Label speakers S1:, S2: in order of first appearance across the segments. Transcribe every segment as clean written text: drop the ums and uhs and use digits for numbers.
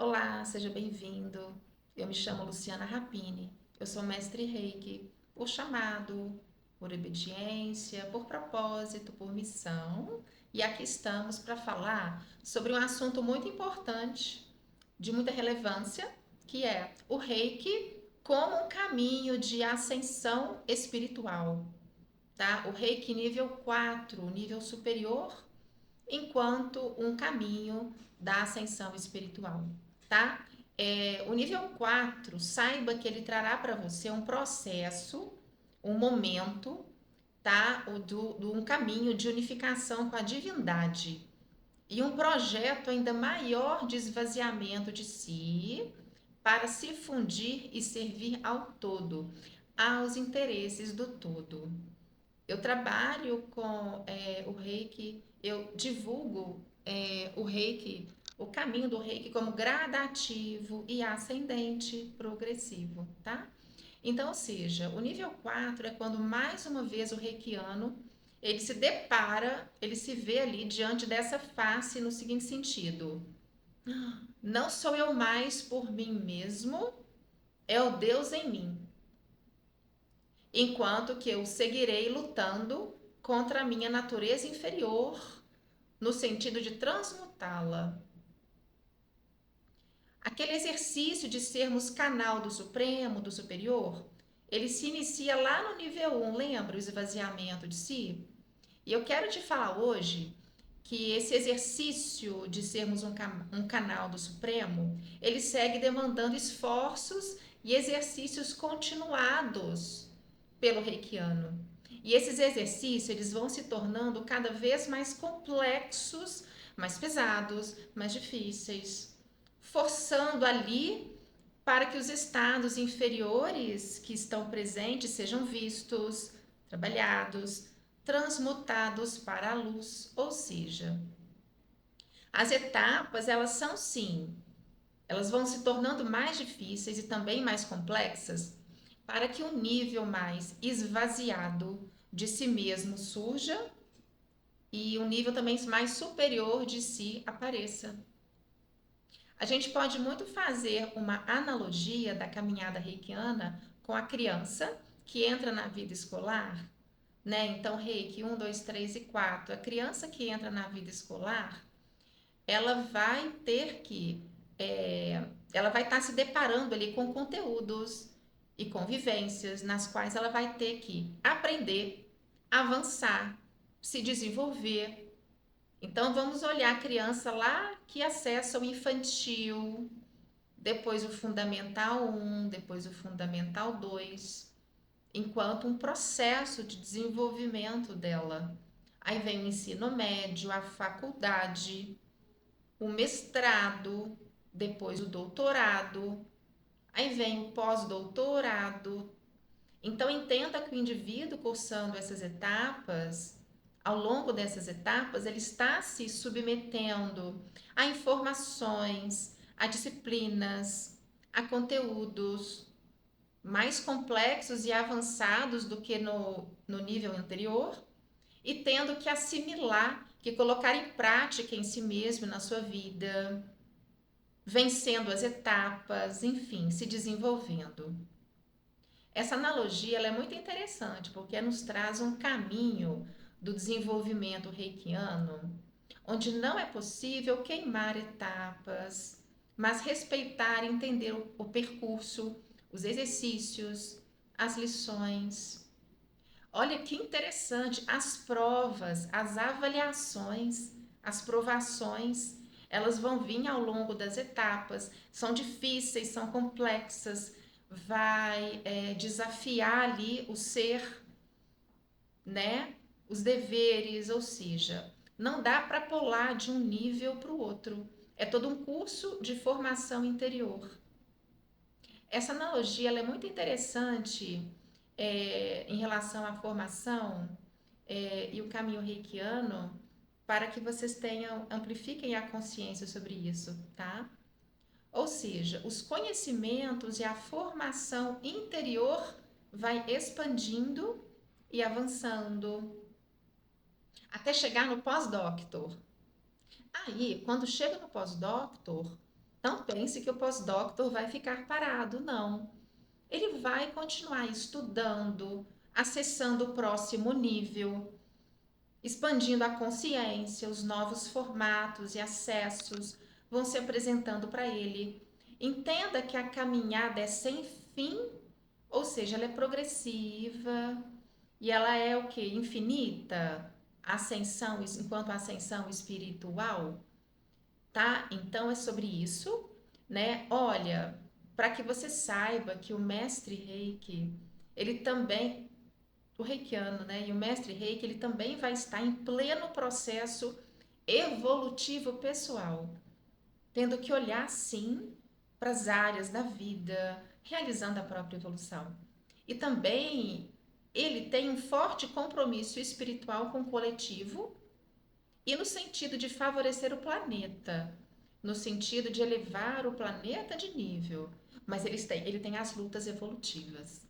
S1: Olá, seja bem-vindo. Eu me chamo Luciana Rapini. Eu sou mestre Reiki por chamado, por obediência, por propósito, por missão. E aqui estamos para falar sobre um assunto muito importante, de muita relevância, que é o Reiki como um caminho de ascensão espiritual, tá? O Reiki nível 4, nível superior, enquanto um caminho da ascensão espiritual, tá? O nível 4, saiba que ele trará para você um processo, um momento, tá? Um caminho de unificação com a divindade e um projeto ainda maior de esvaziamento de si para se fundir e servir ao todo, aos interesses do todo. Eu trabalho com o Reiki, eu divulgo o Reiki, o caminho do Reiki como gradativo e ascendente progressivo, tá? Então, ou seja, o nível 4 é quando mais uma vez o reikiano ele se depara, ele se vê ali diante dessa face no seguinte sentido: não sou eu mais por mim mesmo, é o Deus em mim, enquanto que eu seguirei lutando contra a minha natureza inferior, no sentido de transmutá-la. Aquele exercício de sermos canal do Supremo, do Superior, ele se inicia lá no nível 1, lembra o esvaziamento de si? E eu quero te falar hoje que esse exercício de sermos um canal do Supremo, ele segue demandando esforços e exercícios continuados pelo reikiano. E esses exercícios, eles vão se tornando cada vez mais complexos, mais pesados, mais difíceis, forçando ali para que os estados inferiores que estão presentes sejam vistos, trabalhados, transmutados para a luz, ou seja, as etapas, elas são sim, elas vão se tornando mais difíceis e também mais complexas para que um nível mais esvaziado de si mesmo surja e um nível também mais superior de si apareça. A gente pode muito fazer uma analogia da caminhada reikiana com a criança que entra na vida escolar, né? Então, Reiki 1, 2, 3 e 4. A criança que entra na vida escolar, ela vai ter que, ela vai estar se deparando ali com conteúdos e convivências nas quais ela vai ter que aprender, avançar, se desenvolver. Então, vamos olhar a criança lá que acessa o infantil, depois o Fundamental 1, depois o Fundamental 2, enquanto um processo de desenvolvimento dela. Aí vem o ensino médio, a faculdade, o mestrado, depois o doutorado, aí vem o pós-doutorado. Então entenda que o indivíduo cursando essas etapas, ao longo dessas etapas, ele está se submetendo a informações, a disciplinas, a conteúdos mais complexos e avançados do que no nível anterior, e tendo que assimilar, que colocar em prática em si mesmo, na sua vida, vencendo as etapas, enfim, se desenvolvendo. Essa analogia ela é muito interessante porque nos traz um caminho do desenvolvimento reikiano, onde não é possível queimar etapas, mas respeitar e entender o percurso, os exercícios, as lições. Olha que interessante, as provas, as avaliações, as provações, elas vão vir ao longo das etapas, são difíceis, são complexas, vai desafiar ali o ser, né? Os deveres, ou seja, não dá para pular de um nível para o outro. É todo um curso de formação interior. Essa analogia ela é muito interessante em relação à formação e o caminho reikiano para que vocês tenham, amplifiquem a consciência sobre isso, tá? Ou seja, os conhecimentos e a formação interior vai expandindo e avançando até chegar no pós-doctor. Aí, quando chega no pós-doctor, Não pense que o pós-doutor vai ficar parado, não. Ele vai continuar estudando, acessando o próximo nível, expandindo a consciência, os novos formatos e acessos vão se apresentando para ele. Entenda que a caminhada é sem fim, ou seja, ela é progressiva e ela é o que? Infinita, ascensão, enquanto ascensão espiritual, tá? Então é sobre isso, né? Olha, para que você saiba que o mestre Reiki, ele também, o reikiano, né? E o mestre Reiki, ele também vai estar em pleno processo evolutivo pessoal, tendo que olhar sim para as áreas da vida, realizando a própria evolução. E também ele tem um forte compromisso espiritual com o coletivo e no sentido de favorecer o planeta, no sentido de elevar o planeta de nível, mas ele tem as lutas evolutivas,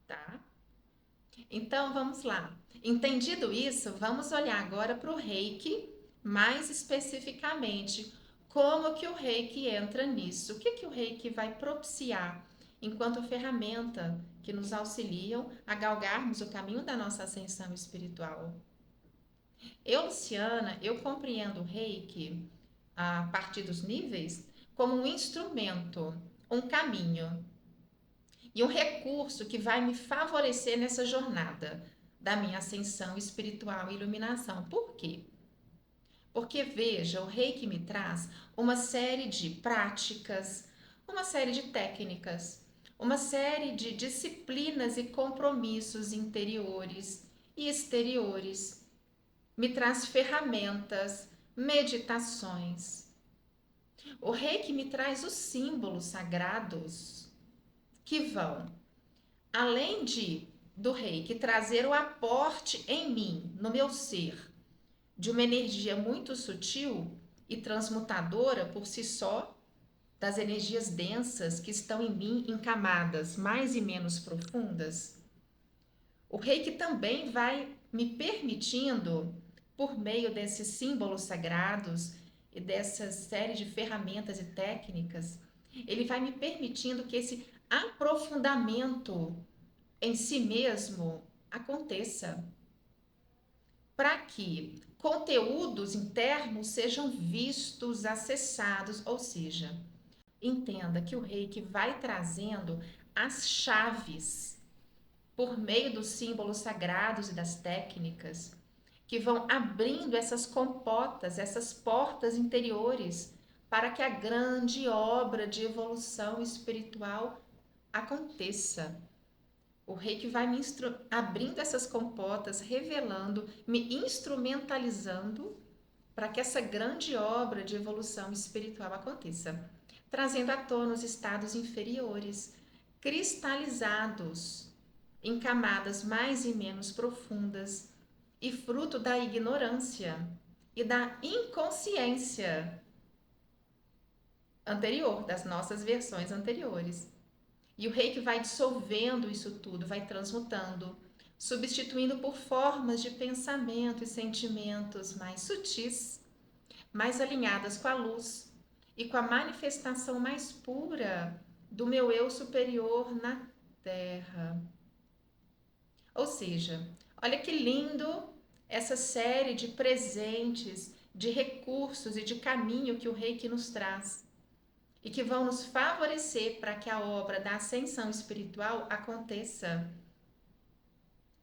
S1: tá? Então vamos lá. Entendido isso, vamos olhar agora para o Reiki, mais especificamente, como que o Reiki entra nisso? O que que o Reiki vai propiciar enquanto ferramenta que nos auxiliam a galgarmos o caminho da nossa ascensão espiritual? Eu, Luciana, eu compreendo o Reiki a partir dos níveis como um instrumento, um caminho e um recurso que vai me favorecer nessa jornada da minha ascensão espiritual e iluminação. Por quê? Porque veja, o Reiki me traz uma série de práticas, uma série de técnicas, uma série de disciplinas e compromissos interiores e exteriores. Me traz ferramentas, meditações. O Reiki me traz os símbolos sagrados que vão, além de do Reiki trazer o aporte em mim, no meu ser, de uma energia muito sutil e transmutadora por si só, das energias densas que estão em mim em camadas mais e menos profundas. O Reiki também vai me permitindo, por meio desses símbolos sagrados e dessa série de ferramentas e técnicas, ele vai me permitindo que esse aprofundamento em si mesmo aconteça, para que conteúdos internos sejam vistos, acessados, ou seja, entenda que o Reiki vai trazendo as chaves por meio dos símbolos sagrados e das técnicas que vão abrindo essas compotas, essas portas interiores para que a grande obra de evolução espiritual aconteça. O Reiki vai me abrindo essas compotas, revelando, me instrumentalizando para que essa grande obra de evolução espiritual aconteça, trazendo à tona os estados inferiores, cristalizados em camadas mais e menos profundas e fruto da ignorância e da inconsciência anterior, das nossas versões anteriores. E o Reiki vai dissolvendo isso tudo, vai transmutando, substituindo por formas de pensamento e sentimentos mais sutis, mais alinhadas com a luz e com a manifestação mais pura do meu eu superior na Terra. Ou seja, olha que lindo essa série de presentes, de recursos e de caminho que o Reiki nos traz e que vão nos favorecer para que a obra da ascensão espiritual aconteça,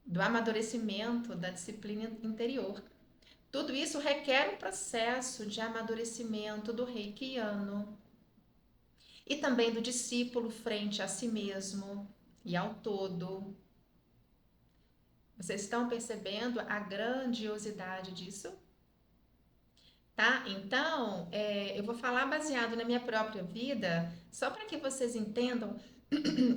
S1: do amadurecimento da disciplina interior. Tudo isso requer um processo de amadurecimento do reikiano e também do discípulo frente a si mesmo e ao todo. Vocês estão percebendo a grandiosidade disso? Tá? Então, eu vou falar baseado na minha própria vida, só para que vocês entendam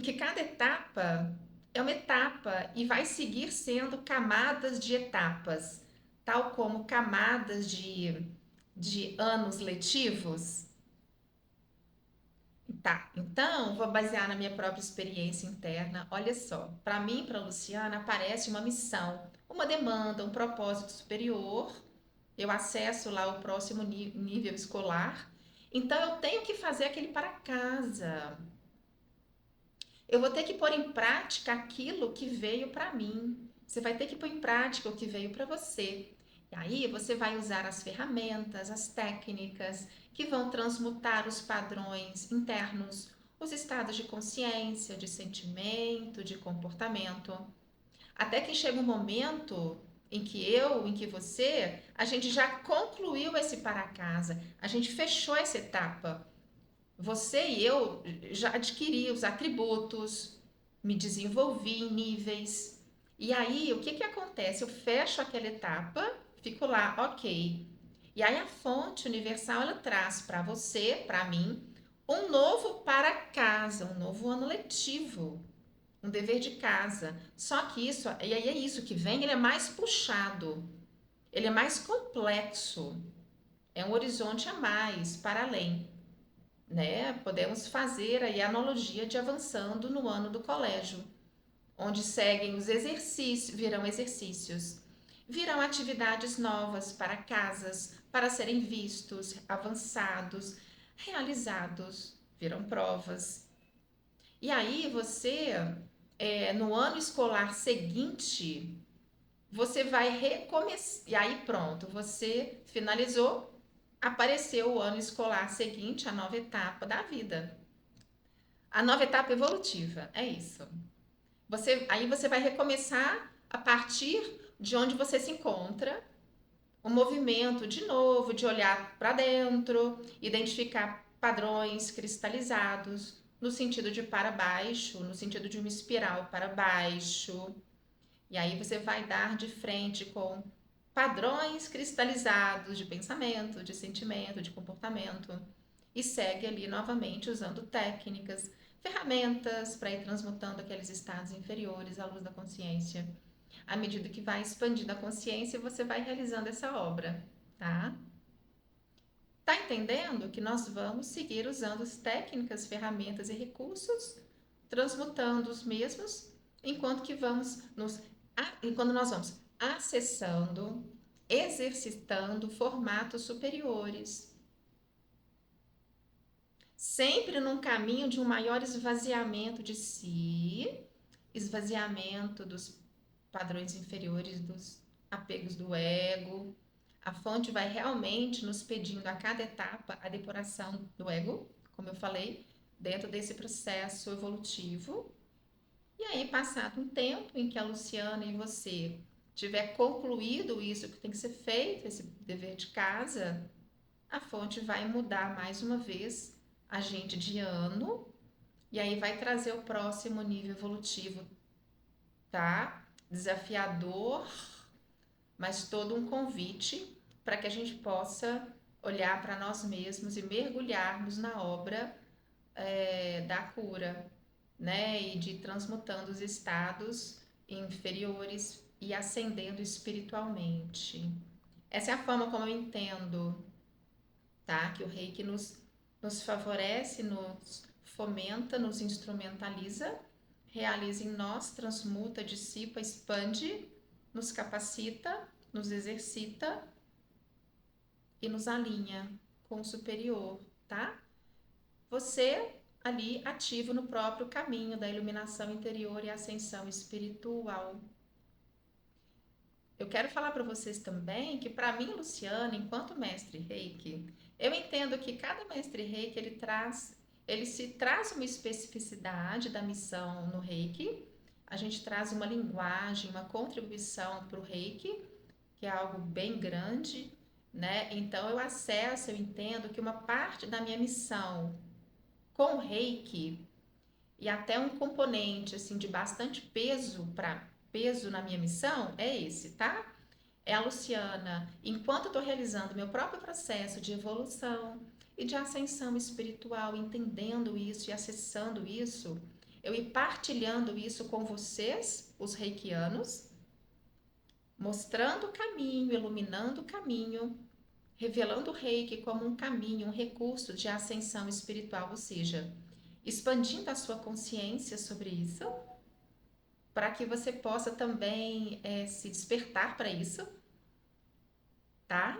S1: que cada etapa é uma etapa e vai seguir sendo camadas de etapas, tal como camadas de anos letivos. Tá, então vou basear na minha própria experiência interna. Olha só, para mim, para Luciana, aparece uma missão, uma demanda, um propósito superior. Eu acesso lá o próximo nível escolar Então eu tenho que fazer aquele para casa. Eu vou ter que pôr em prática aquilo que veio para mim. Você vai ter que pôr em prática o que veio para você. E aí você vai usar as ferramentas, as técnicas que vão transmutar os padrões internos, os estados de consciência, de sentimento, de comportamento. Até que chega um momento em que em que você, a gente já concluiu esse para casa, a gente fechou essa etapa. Você e eu já adquiri os atributos, me desenvolvi em níveis. E aí, o que que acontece? Eu fecho aquela etapa, fico lá, ok. E aí a fonte universal ela traz para você, para mim, um novo para casa, um novo ano letivo, um dever de casa. Só que isso, e aí é isso que vem, ele é mais puxado, ele é mais complexo, é um horizonte a mais, para além, né? Podemos fazer aí a analogia de avançando no ano do colégio, onde seguem os exercícios, virão atividades novas para casas, para serem vistos, avançados, realizados, virão provas. E aí você, no ano escolar seguinte, você vai recomeçar. E aí pronto, você finalizou, apareceu o ano escolar seguinte, a nova etapa da vida. A nova etapa evolutiva, é isso. Aí você vai recomeçar a partir de onde você se encontra, um movimento de novo, de olhar para dentro, identificar padrões cristalizados, no sentido de para baixo, no sentido de uma espiral para baixo. E aí você vai dar de frente com padrões cristalizados de pensamento, de sentimento, de comportamento. E segue ali novamente usando técnicas, ferramentas para ir transmutando aqueles estados inferiores à luz da consciência. À medida que vai expandindo a consciência, você vai realizando essa obra, tá? Tá entendendo que nós vamos seguir usando as técnicas, ferramentas e recursos, transmutando os mesmos, enquanto que enquanto nós vamos acessando, exercitando formatos superiores, sempre num caminho de um maior esvaziamento de si, esvaziamento dos padrões inferiores, dos apegos do ego. A fonte vai realmente nos pedindo a cada etapa a depuração do ego, como eu falei, dentro desse processo evolutivo. E aí, passado um tempo em que a Luciana e você tiver concluído isso que tem que ser feito, esse dever de casa, a fonte vai mudar mais uma vez a gente de ano e aí vai trazer o próximo nível evolutivo, tá? Desafiador, mas todo um convite para que a gente possa olhar para nós mesmos e mergulharmos na obra da cura, né? E de transmutando os estados inferiores e ascendendo espiritualmente. Essa é a forma como eu entendo, tá? Que o Reiki nos favorece, nos fomenta, nos instrumentaliza, realiza em nós, transmuta, dissipa, expande, nos capacita, nos exercita e nos alinha com o superior, tá? Você ali ativo no próprio caminho da iluminação interior e ascensão espiritual. Eu quero falar para vocês também que para mim, Luciana, enquanto mestre Reiki, eu entendo que cada mestre Reiki ele se traz uma especificidade da missão no Reiki. A gente traz uma linguagem, uma contribuição para o Reiki, que é algo bem grande, né? Então eu entendo que uma parte da minha missão com o Reiki e até um componente assim de bastante peso na minha missão é esse, tá? É a Luciana, enquanto eu estou realizando meu próprio processo de evolução e de ascensão espiritual, entendendo isso e acessando isso, eu ir partilhando isso com vocês, os reikianos, mostrando o caminho, iluminando o caminho, revelando o reiki como um caminho, um recurso de ascensão espiritual, ou seja, expandindo a sua consciência sobre isso, para que você possa também se despertar para isso, tá?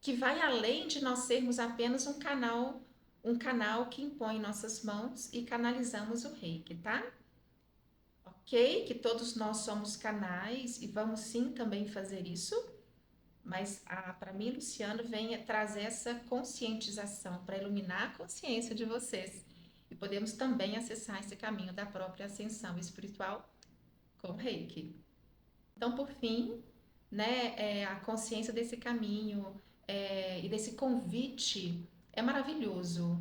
S1: que vai além de nós sermos apenas um canal que impõe nossas mãos e canalizamos o reiki, tá? Ok? Que todos nós somos canais e vamos sim também fazer isso, mas para mim, Luciano, vem trazer essa conscientização para iluminar a consciência de vocês e podemos também acessar esse caminho da própria ascensão espiritual com o reiki. Então, por fim, né, a consciência desse caminho e desse convite é maravilhoso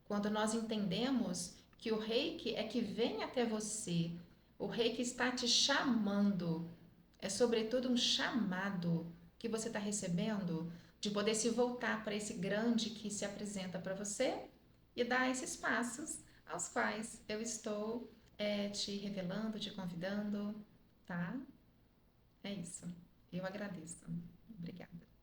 S1: quando nós entendemos que o reiki é que vem até você, o reiki está te chamando, é sobretudo um chamado que você está recebendo de poder se voltar para esse grande que se apresenta para você e dar esses passos aos quais eu estou te revelando, te convidando, tá? É isso. Eu agradeço. Obrigada.